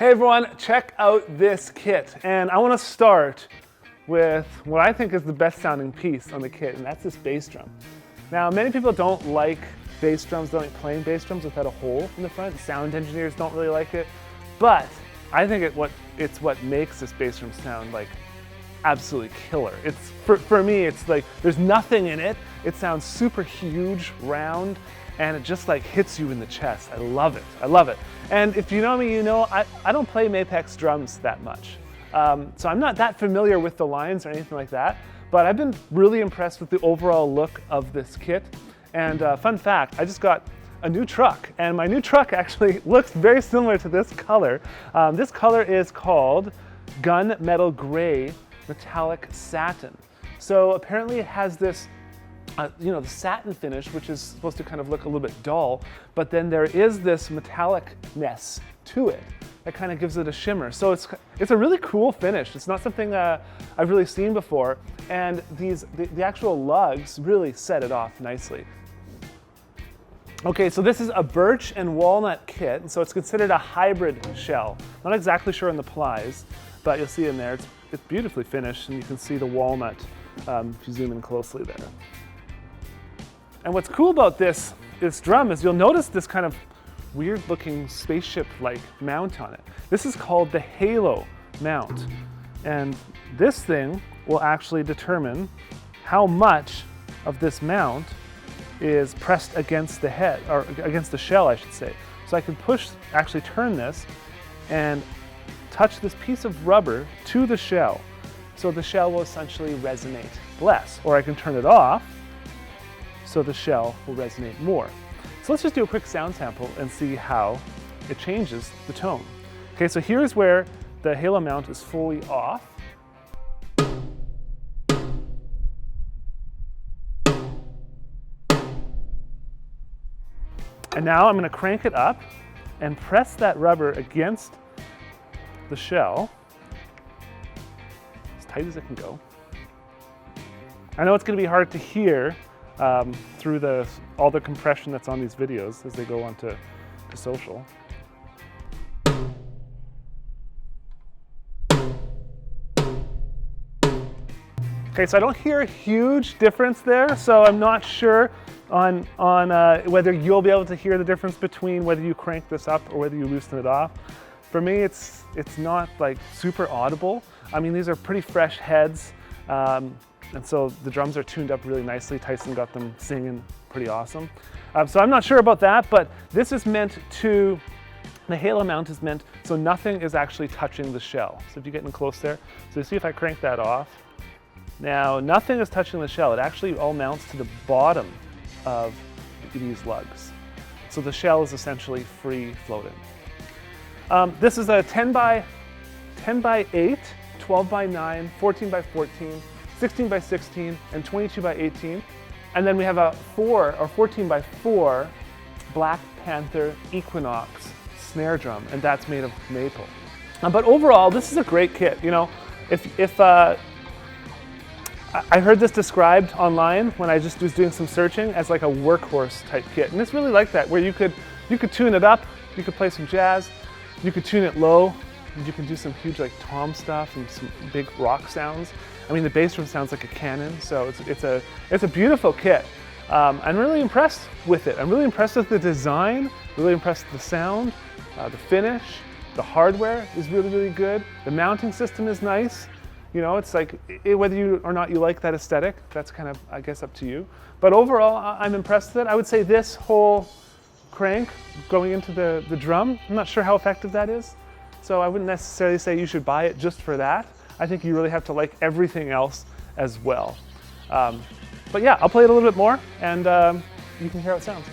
Hey everyone, check out this kit. And I want to start with what I think is the best sounding piece on the kit, and that's this bass drum. Now, many people don't like bass drums, don't like plain bass drums without a hole in the front. Sound engineers don't really like it, but I think it's what makes this bass drum sound like absolutely killer. It's for me, it's like there's nothing in it. It sounds super huge, round, and it just like hits you in the chest. I love it. I love it. And if you know me, you know I don't play Mapex drums that much. So I'm not that familiar with the lines or anything like that, but I've been really impressed with the overall look of this kit. And fun fact, I just got a new truck, and my new truck actually looks very similar to this color. This color is called Gunmetal Gray Metallic Satin. So apparently it has this the satin finish, which is supposed to kind of look a little bit dull, but then there is this metallicness to it that kind of gives it a shimmer. So it's a really cool finish. It's not something I've really seen before, and the actual lugs really set it off nicely. Okay, so this is a birch and walnut kit, and so it's considered a hybrid shell. Not exactly sure on the plies, but you'll see in there, it's beautifully finished, and you can see the walnut if you zoom in closely there. And what's cool about this drum is you'll notice this kind of weird looking spaceship-like mount on it. This is called the halo mount. And this thing will actually determine how much of this mount is pressed against the head, or against the shell, I should say. So I can actually turn this and touch this piece of rubber to the shell. So the shell will essentially resonate less. Or I can turn it off, so the shell will resonate more. So let's just do a quick sound sample and see how it changes the tone. Okay, so here's where the halo mount is fully off. And now I'm going to crank it up and press that rubber against the shell as tight as it can go. I know it's going to be hard to hear through all the compression that's on these videos as they go onto social. Okay, so I don't hear a huge difference there, so I'm not sure on whether you'll be able to hear the difference between whether you crank this up or whether you loosen it off. For me, it's not like super audible. I mean, these are pretty fresh heads. And so the drums are tuned up really nicely. Tyson got them singing pretty awesome. So I'm not sure about that, but this is meant to, the halo mount is meant so nothing is actually touching the shell. So if you get in close there, so you see if I crank that off, now nothing is touching the shell. It actually all mounts to the bottom of these lugs. So the shell is essentially free floating. This is a 10 by 8, 12 by 9, 14 by 14, 16 by 16, and 22 by 18. And then we have a 14 by 4 Black Panther Equinox snare drum, and that's made of maple. But overall, this is a great kit. You know, I heard this described online when I just was doing some searching as like a workhorse type kit. And it's really like that, where you could tune it up, you could play some jazz, you could tune it low, and you can do some huge like tom stuff and some big rock sounds. I mean, the bass drum sounds like a cannon, so it's a beautiful kit. I'm really impressed with it. I'm really impressed with the design, really impressed with the sound, the finish, the hardware is really, really good. The mounting system is nice. You know, it's like, whether you or not you like that aesthetic, that's kind of, I guess, up to you. But overall, I'm impressed with it. I would say this whole crank going into the drum, I'm not sure how effective that is. So I wouldn't necessarily say you should buy it just for that. I think you really have to like everything else as well. But yeah, I'll play it a little bit more, and you can hear how it sounds.